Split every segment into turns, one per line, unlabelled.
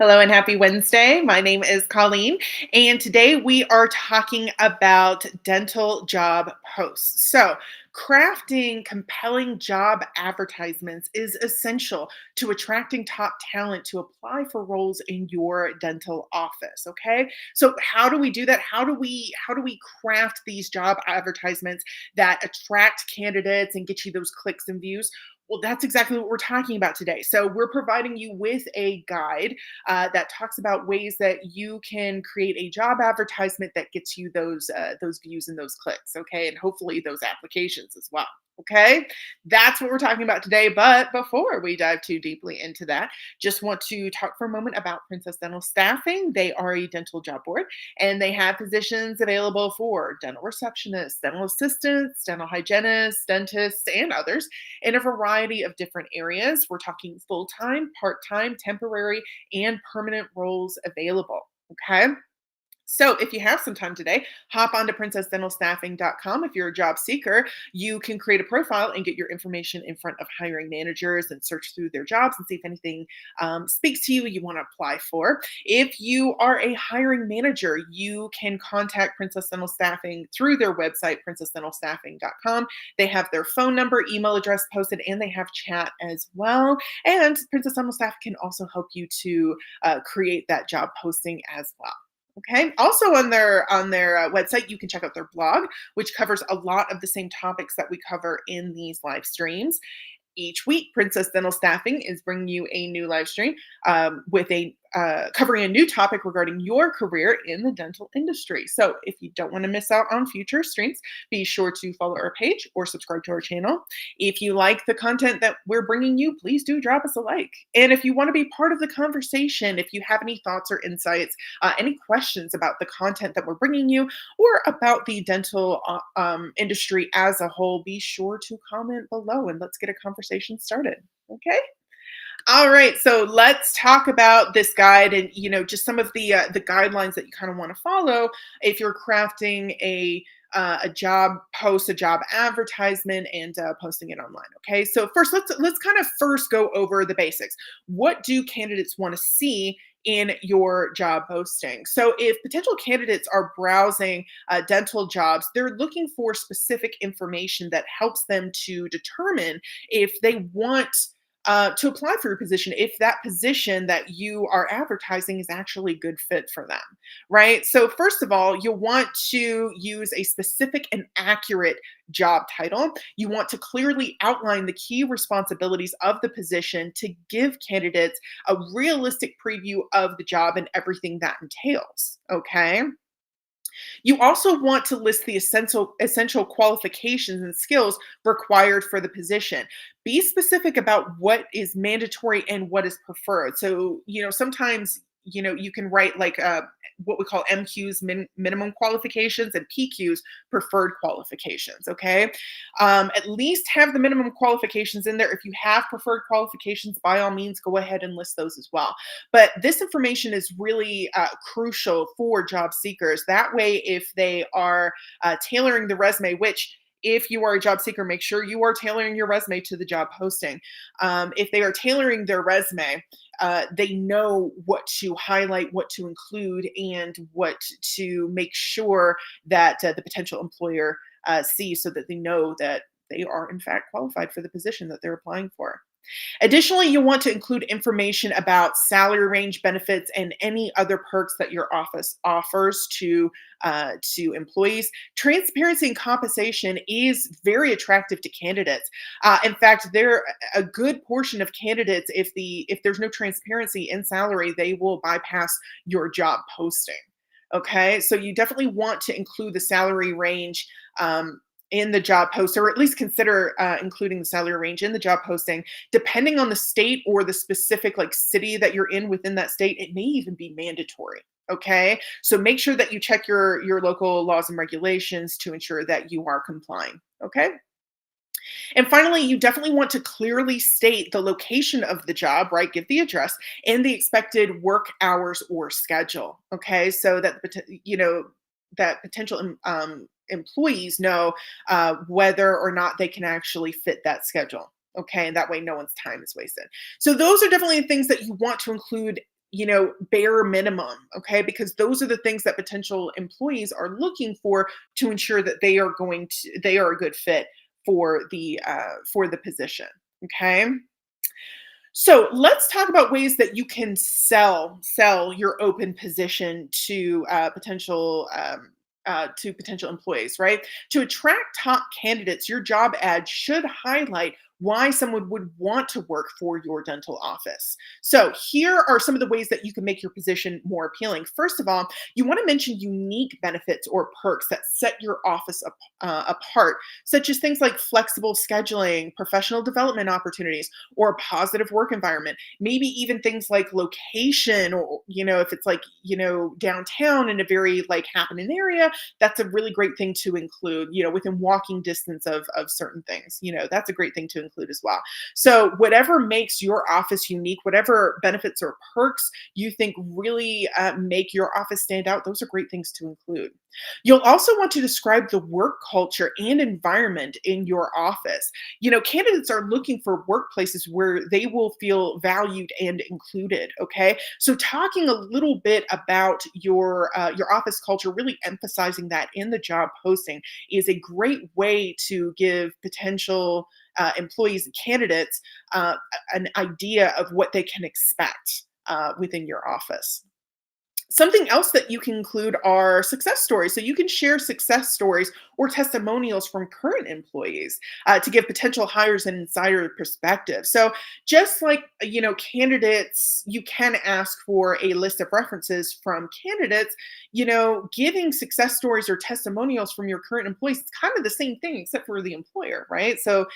Hello and happy Wednesday. My name is Colleen, and today we are talking about dental job posts. So, crafting compelling job advertisements is essential to attracting top talent to apply for roles in your dental office, okay? So, how do we do that? How do we craft these job advertisements that attract candidates and get you those clicks and views? Well, that's exactly what we're talking about today. So, we're providing you with a guide that talks about ways that you can create a job advertisement that gets you those views and those clicks, okay, and hopefully those applications as well. Okay, that's what we're talking about today. But before we dive too deeply into that, just want to talk for a moment about Princess Dental Staffing. They are a dental job board and they have positions available for dental receptionists, dental assistants, dental hygienists, dentists, and others in a variety of different areas. We're talking full time, part time, temporary, and permanent roles available. Okay. So, if you have some time today, hop on to princessdentalstaffing.com. If you're a job seeker, you can create a profile and get your information in front of hiring managers and search through their jobs and see if anything speaks to you you want to apply for. If you are a hiring manager, you can contact Princess Dental Staffing through their website, princessdentalstaffing.com. They have their phone number, email address posted, and they have chat as well. And Princess Dental Staff can also help you to create that job posting as well. Okay. Also on their website, you can check out their blog, which covers a lot of the same topics that we cover in these live streams. Each week, Princess Dental Staffing is bringing you a new live stream with a covering a new topic regarding your career in the dental industry. So, if you don't want to miss out on future streams, be sure to follow our page or subscribe to our channel. If you like the content that we're bringing you, please do drop us a like. And if you want to be part of the conversation, if you have any thoughts or insights, any questions about the content that we're bringing you, or about the dental industry as a whole, be sure to comment below and let's get a conversation started. Okay. All right, so let's talk about this guide and just some of the guidelines that you kind of want to follow if you're crafting a job post, a job advertisement, and posting it online. Okay, so first let's kind of first go over the basics. What do candidates want to see in your job posting? So if potential candidates are browsing dental jobs, they're looking for specific information that helps them to determine if they want to apply for your position, if that position that you are advertising is actually a good fit for them, right? So, first of all, you'll want to use a specific and accurate job title. You want to clearly outline the key responsibilities of the position to give candidates a realistic preview of the job and everything that entails. Okay. You also want to list the essential qualifications and skills required for the position. Be specific about what is mandatory and what is preferred. So, sometimes you can write like what we call MQs, minimum qualifications, and PQs, preferred qualifications. Okay, at least have the minimum qualifications in there. If you have preferred qualifications, by all means, go ahead and list those as well. But this information is really crucial for job seekers. That way, if they are tailoring the resume, which if you are a job seeker, make sure you are tailoring your resume to the job posting. If they are tailoring their resume, they know what to highlight, what to include, and what to make sure that the potential employer sees so that they know that they are, in fact, qualified for the position that they're applying for. Additionally, you want to include information about salary range, benefits, and any other perks that your office offers to employees. Transparency and compensation is very attractive to candidates. In fact, there a good portion of candidates, if there's no transparency in salary, they will bypass your job posting. Okay, so you definitely want to include the salary range. In the job post, or at least consider including the salary range in the job posting. Depending on the state or the specific like city that you're in within that state, it may even be mandatory. Okay, so make sure that you check your local laws and regulations to ensure that you are complying. Okay. And finally, you definitely want to clearly state the location of the job, right? Give the address and the expected work hours or schedule. Okay, so that that potential employees know whether or not they can actually fit that schedule. Okay, and that way no one's time is wasted. So those are definitely things that you want to include bare minimum, okay? Because those are the things that potential employees are looking for to ensure that they are a good fit for the position, okay? So let's talk about ways that you can sell your open position to potential employees, right? To attract top candidates, your job ad should highlight why someone would want to work for your dental office. So here are some of the ways that you can make your position more appealing. First of all, you want to mention unique benefits or perks that set your office apart, such as things like flexible scheduling, professional development opportunities, or a positive work environment. Maybe even things like location, or if it's like downtown in a very like happening area, that's a really great thing to include, within walking distance of certain things. That's a great thing to include as well. So whatever makes your office unique, whatever benefits or perks you think really make your office stand out, those are great things to include. You'll also want to describe the work culture and environment in your office. Candidates are looking for workplaces where they will feel valued and included. Okay, so talking a little bit about your office culture, really emphasizing that in the job posting, is a great way to give potential employees and candidates an idea of what they can expect within your office. Something else that you can include are success stories. So you can share success stories or testimonials from current employees to give potential hires an insider perspective. So just like candidates, you can ask for a list of references from candidates. Giving success stories or testimonials from your current employees, it's kind of the same thing except for the employer, right? So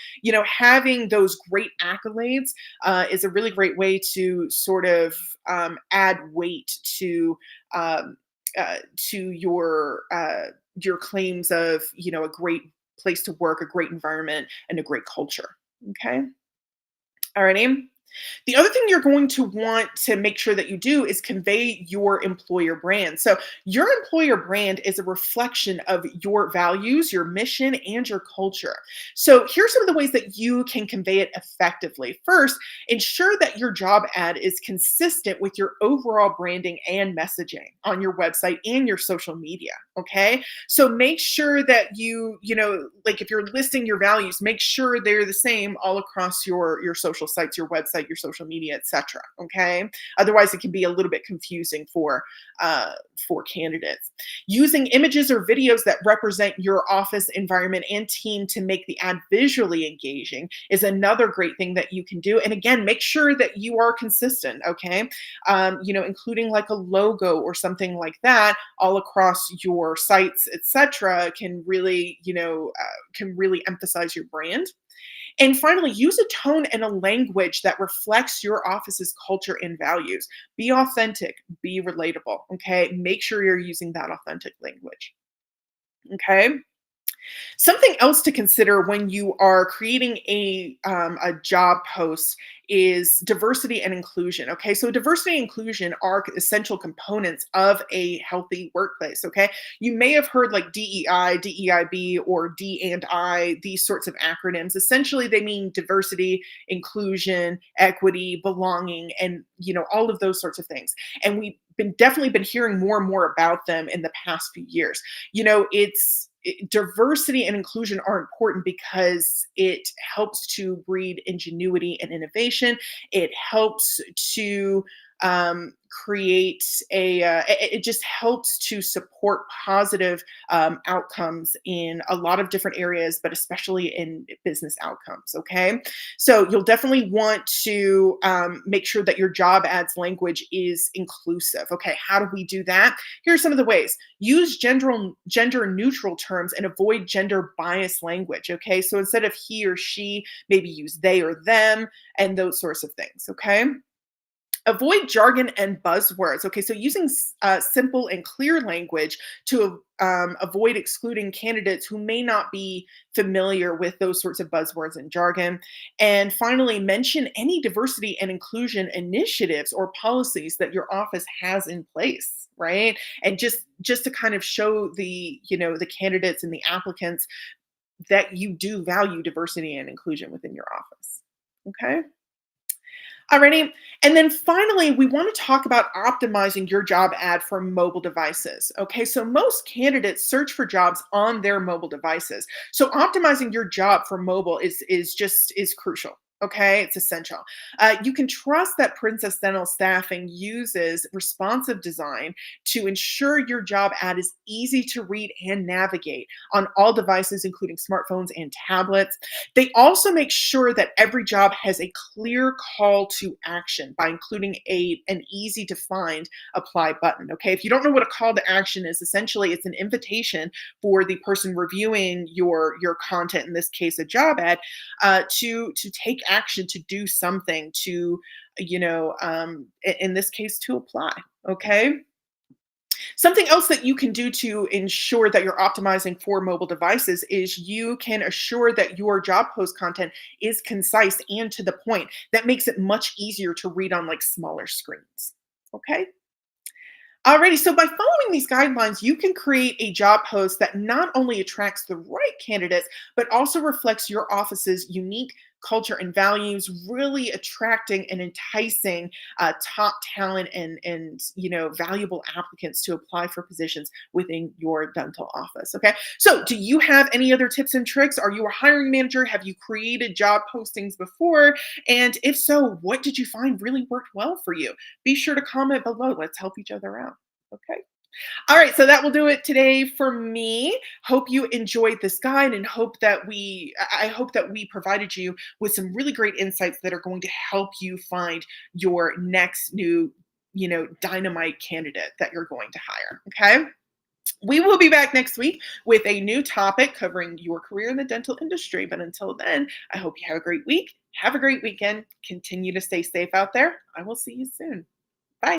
having those great accolades is a really great way to sort of add weight um, to your claims of a great place to work, a great environment, and a great culture. Okay, alrighty. The other thing you're going to want to make sure that you do is convey your employer brand. So, your employer brand is a reflection of your values, your mission, and your culture. So, here's some of the ways that you can convey it effectively. First, ensure that your job ad is consistent with your overall branding and messaging on your website and your social media. Okay. So, make sure that like if you're listing your values, make sure they're the same all across your social sites, your website, your social media, etc. Okay, otherwise it can be a little bit confusing for candidates. Using images or videos that represent your office environment and team to make the ad visually engaging is another great thing that you can do. And again, make sure that you are consistent. Okay, including like a logo or something like that all across your sites, etc., can really emphasize your brand. And finally, use a tone and a language that reflects your office's culture and values. Be authentic, be relatable. Okay. Make sure you're using that authentic language. Okay. Something else to consider when you are creating a job post is diversity and inclusion. Okay, so diversity and inclusion are essential components of a healthy workplace. Okay, you may have heard like DEI, DEIB, or D and I, these sorts of acronyms. Essentially, they mean diversity, inclusion, equity, belonging, and all of those sorts of things. And we've definitely been hearing more and more about them in the past few years. Diversity and inclusion are important because it helps to breed ingenuity and innovation. It helps to create it just helps to support positive outcomes in a lot of different areas, but especially in business outcomes. Okay, so you'll definitely want to make sure that your job ads language is inclusive. Okay, how do we do that? Here are some of the ways. Use gender neutral terms and avoid gender biased language. Okay, so instead of he or she, maybe use they or them and those sorts of things. Okay, avoid jargon and buzzwords. Okay, so using simple and clear language to avoid excluding candidates who may not be familiar with those sorts of buzzwords and jargon. And finally, mention any diversity and inclusion initiatives or policies that your office has in place, right? And just to kind of show the candidates and the applicants that you do value diversity and inclusion within your office. Okay. Alrighty. And then finally, we want to talk about optimizing your job ad for mobile devices. Okay. So most candidates search for jobs on their mobile devices. So optimizing your job for mobile is crucial. Okay, it's essential. You can trust that Princess Dental Staffing uses responsive design to ensure your job ad is easy to read and navigate on all devices, including smartphones and tablets. They also make sure that every job has a clear call to action by including an easy to find apply button. Okay. If you don't know what a call to action is, essentially it's an invitation for the person reviewing your content, in this case, a job ad, to take action, to do something, to, in this case, to apply. Okay. Something else that you can do to ensure that you're optimizing for mobile devices is you can assure that your job post content is concise and to the point. That makes it much easier to read on like smaller screens. Okay. Alrighty, so by following these guidelines, you can create a job post that not only attracts the right candidates, but also reflects your office's unique culture and values, really attracting and enticing top talent and valuable applicants to apply for positions within your dental office. Okay, so do you have any other tips and tricks? Are you a hiring manager? Have you created job postings before? And if so, what did you find really worked well for you? Be sure to comment below. Let's help each other out. Okay. All right. So that will do it today for me. Hope you enjoyed this guide and I hope that we provided you with some really great insights that are going to help you find your next new, dynamite candidate that you're going to hire. Okay. We will be back next week with a new topic covering your career in the dental industry. But until then, I hope you have a great week. Have a great weekend. Continue to stay safe out there. I will see you soon.